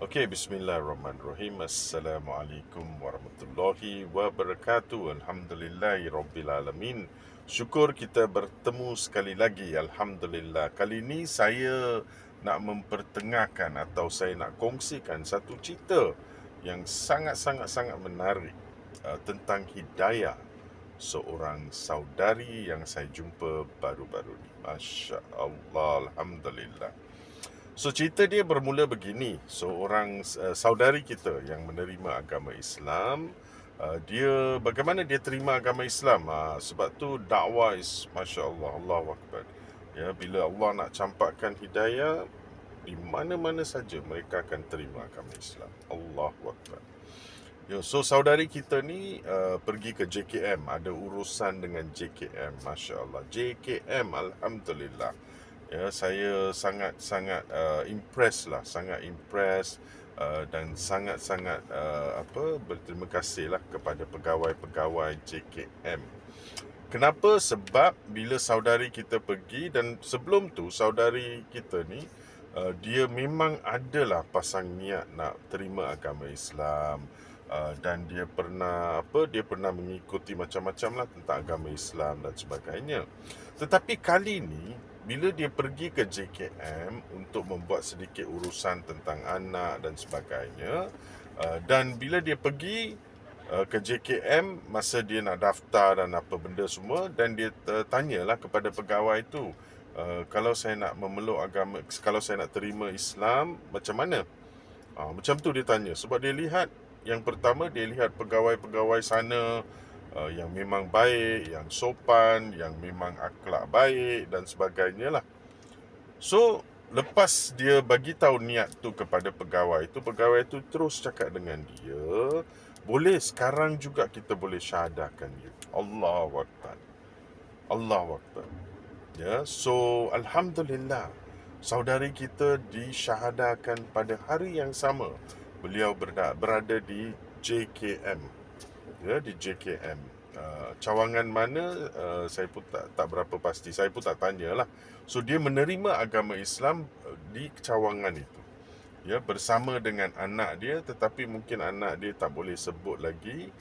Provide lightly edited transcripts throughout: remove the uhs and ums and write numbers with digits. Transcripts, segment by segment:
Okey, bismillahirrahmanirrahim. Assalamualaikum warahmatullahi wabarakatuh. Alhamdulillahirabbilalamin. Syukur kita bertemu sekali lagi. Alhamdulillah. Kali ini saya nak mempertengahkan atau saya nak kongsikan satu cerita yang sangat menarik tentang hidayah seorang saudari yang saya jumpa baru-baru ni. Masya Allah, Alhamdulillah. So cerita dia bermula begini. Seorang saudari kita yang menerima agama Islam, bagaimana dia terima agama Islam? Sebab tu dakwah is masya-Allah, Allahu akbar. Ya, bila Allah nak campakkan hidayah, di mana-mana saja mereka akan terima agama Islam. Allahu akbar. Ya, so saudari kita ni pergi ke JKM, ada urusan dengan JKM, masya-Allah. JKM, alhamdulillah. Ya, saya sangat impress lah, sangat impress dan sangat berterima kasih lah kepada pegawai-pegawai JKM. Kenapa? Sebab bila saudari kita pergi, dan sebelum tu saudari kita ni dia memang adalah pasang niat nak terima agama Islam, dan dia pernah mengikuti macam-macam lah tentang agama Islam dan sebagainya. Tetapi kali ni bila dia pergi ke JKM untuk membuat sedikit urusan tentang anak dan sebagainya, dan bila dia pergi ke JKM, masa dia nak daftar dan apa benda semua, dan dia tanyalah kepada pegawai itu, kalau saya nak memeluk agama, kalau saya nak terima Islam, macam mana? Macam tu dia tanya. Sebab dia lihat, yang pertama dia lihat pegawai-pegawai sana yang memang baik, yang sopan, yang memang akhlak baik dan sebagainya lah. So lepas dia bagi tahu niat tu kepada pegawai tu terus cakap dengan dia, boleh sekarang juga kita boleh syahadahkan you. Allahu akbar. Allahu akbar. Ya, so alhamdulillah, saudari kita disyahadahkan pada hari yang sama. Beliau berada di JKM. Ya, di JKM. Cawangan mana saya pun tak berapa pasti. Saya pun tak tanyalah. So dia menerima agama Islam di cawangan itu. Ya, bersama dengan anak dia, tetapi mungkin anak dia tak boleh sebut lagi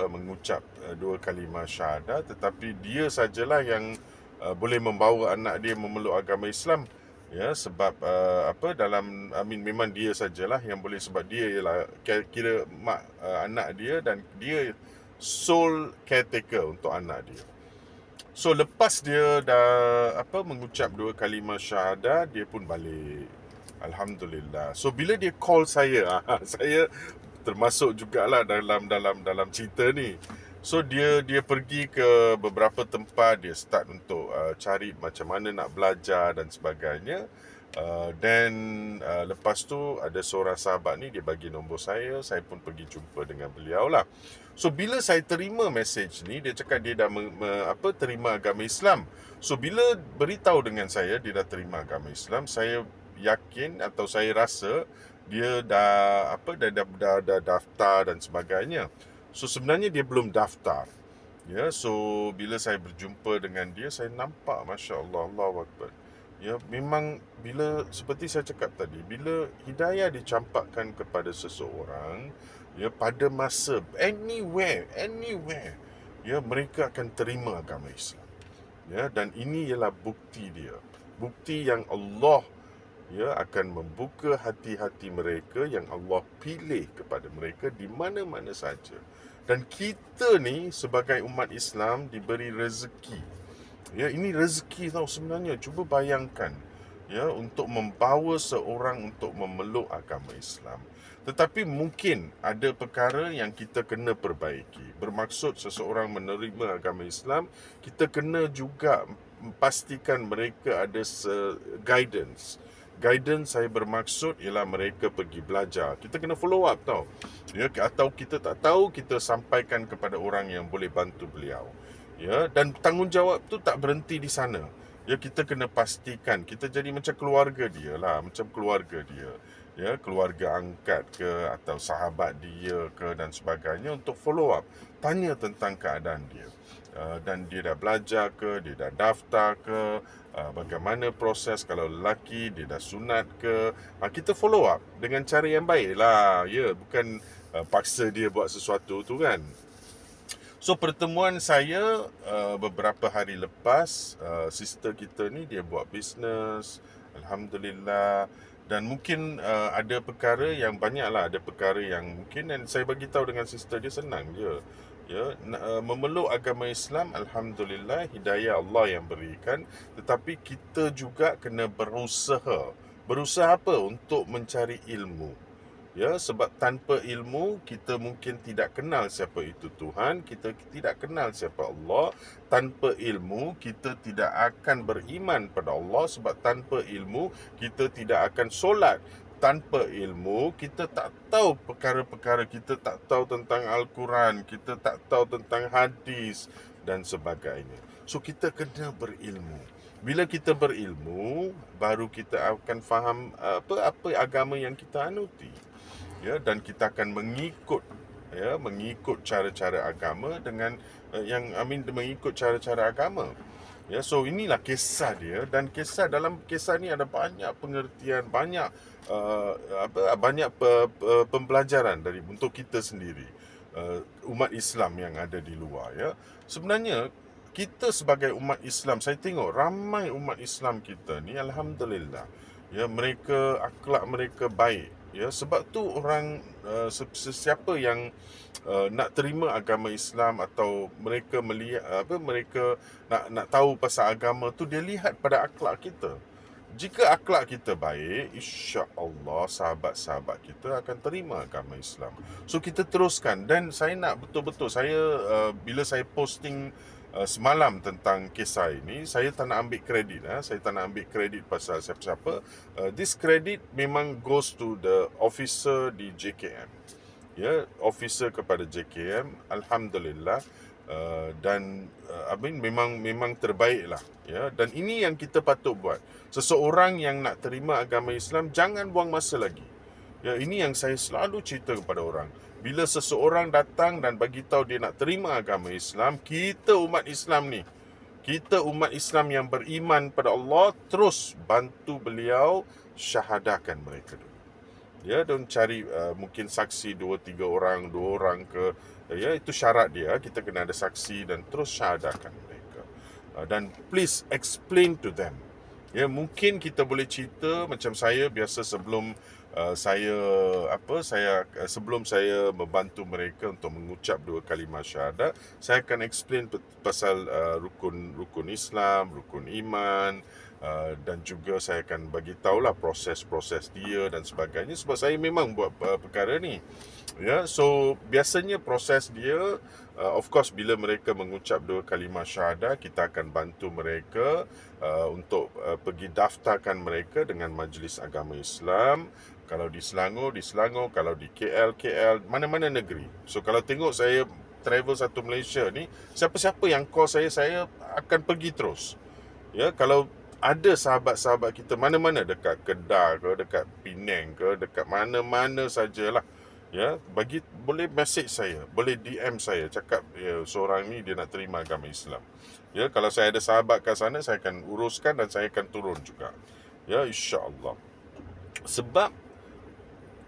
mengucap dua kalimah syahadah, tetapi dia sajalah yang boleh membawa anak dia memeluk agama Islam. Ya, sebab memang dia sajalah yang boleh, sebab dia ialah kira mak anak dia, dan dia sole caretaker untuk anak dia. So lepas dia dah mengucap dua kalimah syahadah, dia pun balik. Alhamdulillah. So bila dia call saya, saya termasuk jugalah dalam cerita ni. So dia pergi ke beberapa tempat, dia start untuk cari macam mana nak belajar dan sebagainya. Lepas tu ada seorang sahabat ni, dia bagi nombor saya pun pergi jumpa dengan beliau lah. So bila saya terima message ni, dia cakap dia dah terima agama Islam. So bila beritahu dengan saya dia dah terima agama Islam, saya yakin atau saya rasa dia dah daftar dan sebagainya. So sebenarnya dia belum daftar. Ya, so bila saya berjumpa dengan dia, saya nampak masya-Allah, Allahu akbar. Ya, memang bila seperti saya cakap tadi, bila hidayah dicampakkan kepada seseorang, ya, pada masa anywhere, ya, mereka akan terima agama Islam. Ya, dan ini ialah bukti dia. Bukti yang Allah akan membuka hati-hati mereka yang Allah pilih kepada mereka di mana-mana saja. Dan kita ni sebagai umat Islam diberi rezeki. Ya, ini rezeki tau sebenarnya. Cuba bayangkan, ya, untuk membawa seorang untuk memeluk agama Islam. Tetapi mungkin ada perkara yang kita kena perbaiki. Bermaksud seseorang menerima agama Islam, kita kena juga pastikan mereka ada guidance. Guidance saya bermaksud ialah mereka pergi belajar. Kita kena follow up tau. Ya, atau kita tak tahu, kita sampaikan kepada orang yang boleh bantu beliau. Ya, dan tanggungjawab tu tak berhenti di sana. Ya, kita kena pastikan kita jadi macam keluarga dia lah, macam keluarga dia. Ya, keluarga angkat ke atau sahabat dia ke dan sebagainya, untuk follow up. Tanya tentang keadaan dia. Dan dia dah belajar ke, dia dah daftar ke, bagaimana proses kalau lelaki dia dah sunat ke. Kita follow up dengan cara yang baik lah, ya, bukan paksa dia buat sesuatu tu kan. So pertemuan saya beberapa hari lepas, sister kita ni dia buat bisnes, alhamdulillah. Dan mungkin ada perkara yang banyak lah, ada perkara yang mungkin, dan saya bagi tahu dengan sister dia senang je. Ya, memeluk agama Islam, alhamdulillah, hidayah Allah yang berikan, tetapi kita juga kena berusaha. Berusaha apa? Untuk mencari ilmu. Ya, sebab tanpa ilmu kita mungkin tidak kenal siapa itu Tuhan, kita tidak kenal siapa Allah. Tanpa ilmu kita tidak akan beriman pada Allah, sebab tanpa ilmu kita tidak akan solat. Tanpa ilmu kita tak tahu perkara-perkara, kita tak tahu tentang Al-Quran, kita tak tahu tentang hadis dan sebagainya. So kita kena berilmu. Bila kita berilmu, baru kita akan faham apa agama yang kita anuti. Ya, dan kita akan mengikut cara-cara agama dengan mengikut cara-cara agama. Ya, so inilah kisah dia, dan dalam kisah ni ada banyak pengertian, banyak pembelajaran untuk kita sendiri, umat Islam yang ada di luar, ya. Sebenarnya kita sebagai umat Islam, saya tengok ramai umat Islam kita ni, alhamdulillah, ya, mereka akhlak mereka baik. Ya, sebab tu orang sesiapa yang nak terima agama Islam, atau mereka melihat mereka nak tahu pasal agama tu, dia lihat pada akhlak kita. Jika akhlak kita baik, insya-Allah sahabat-sahabat kita akan terima agama Islam. So kita teruskan, dan saya nak betul-betul, bila saya posting semalam tentang kisah ini, saya tak nak ambil kredit. Saya tak nak ambil kredit pasal siapa-siapa. This credit memang goes to the officer di JKM. Ya, officer kepada JKM, alhamdulillah. Dan memang terbaik lah, ya. Dan ini yang kita patut buat. Seseorang yang nak terima agama Islam, jangan buang masa lagi. Ya, ini yang saya selalu cerita kepada orang. Bila seseorang datang dan bagi tahu dia nak terima agama Islam, kita umat Islam yang beriman pada Allah, terus bantu beliau syahadakan mereka dulu. Ya, dan cari mungkin saksi 2-3 orang, 2 orang ke, ya, itu syarat dia. Kita kena ada saksi, dan terus syahadakan mereka. Dan please explain to them. Ya, mungkin kita boleh cerita macam saya biasa sebelum sebelum saya membantu mereka untuk mengucap 2 kalimah syahadat, saya akan explain pasal rukun Islam, rukun iman, dan juga saya akan bagi tahulah proses-proses dia dan sebagainya, sebab saya memang buat perkara ni. Ya, so biasanya proses dia, of course, bila mereka mengucap 2 kalimah syahadat, kita akan bantu mereka untuk pergi daftarkan mereka dengan Majlis Agama Islam. Kalau di Selangor, kalau di KL, mana-mana negeri. So kalau tengok saya travel satu Malaysia ni, siapa-siapa yang call saya akan pergi terus. Ya, kalau ada sahabat-sahabat kita mana-mana, dekat Kedah ke, dekat Penang ke, dekat mana-mana sajalah, ya, boleh message saya, boleh DM saya, cakap, ya, seorang ni dia nak terima agama Islam. Ya, kalau saya ada sahabat kat sana, saya akan uruskan dan saya akan turun juga. Ya, insya-Allah. Sebab,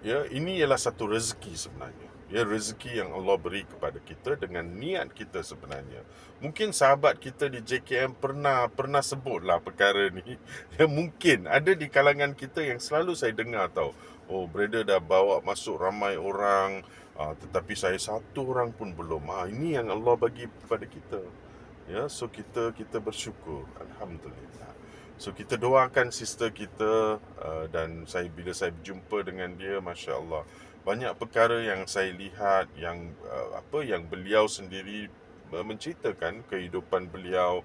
ya, ini ialah satu rezeki sebenarnya. Ya, rezeki yang Allah beri kepada kita dengan niat kita sebenarnya. Mungkin sahabat kita di JKM pernah sebutlah perkara ni. Ya, mungkin ada di kalangan kita yang selalu saya dengar tahu. Oh, brother dah bawa masuk ramai orang, tetapi saya satu orang pun belum. Ini yang Allah bagi kepada kita. Ya, so kita bersyukur, alhamdulillah. So kita doakan sister kita, dan bila saya berjumpa dengan dia, masya-Allah, banyak perkara yang saya lihat yang beliau sendiri menceritakan kehidupan beliau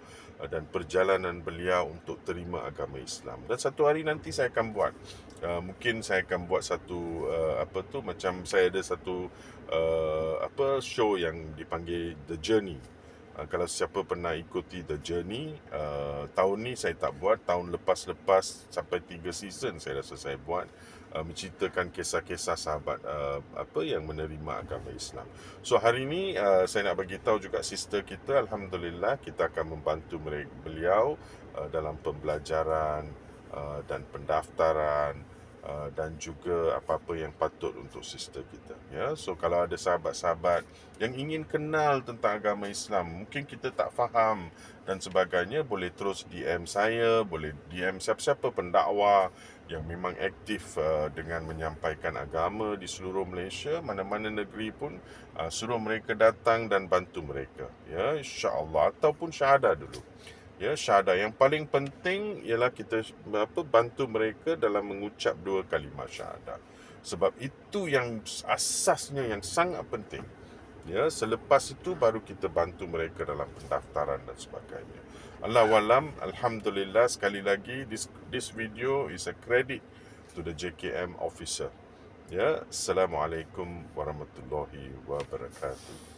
dan perjalanan beliau untuk terima agama Islam. Dan satu hari nanti saya akan buat, mungkin saya akan buat satu macam saya ada satu show yang dipanggil The Journey. Kalau siapa pernah ikuti The Journey, tahun ni saya tak buat, tahun lepas sampai 3 season saya rasa saya buat, menceritakan kisah-kisah sahabat yang menerima agama Islam. So hari ni saya nak bagi tahu juga sister kita, alhamdulillah, kita akan membantu beliau dalam pembelajaran dan pendaftaran dan juga apa-apa yang patut untuk sister kita. Ya, so kalau ada sahabat-sahabat yang ingin kenal tentang agama Islam, mungkin kita tak faham dan sebagainya, boleh terus DM saya, boleh DM siapa-siapa pendakwah yang memang aktif dengan menyampaikan agama di seluruh Malaysia, mana-mana negeri pun, suruh mereka datang dan bantu mereka. Ya, insya-Allah, ataupun syahadah dulu. Ya, syahadah yang paling penting ialah kita bantu mereka dalam mengucap 2 kalimah syahadah. Sebab itu yang asasnya, yang sangat penting. Ya, selepas itu baru kita bantu mereka dalam pendaftaran dan sebagainya. Allahualam, alhamdulillah, sekali lagi this video is a credit to the JKM officer. Ya, Assalamualaikum warahmatullahi wabarakatuh.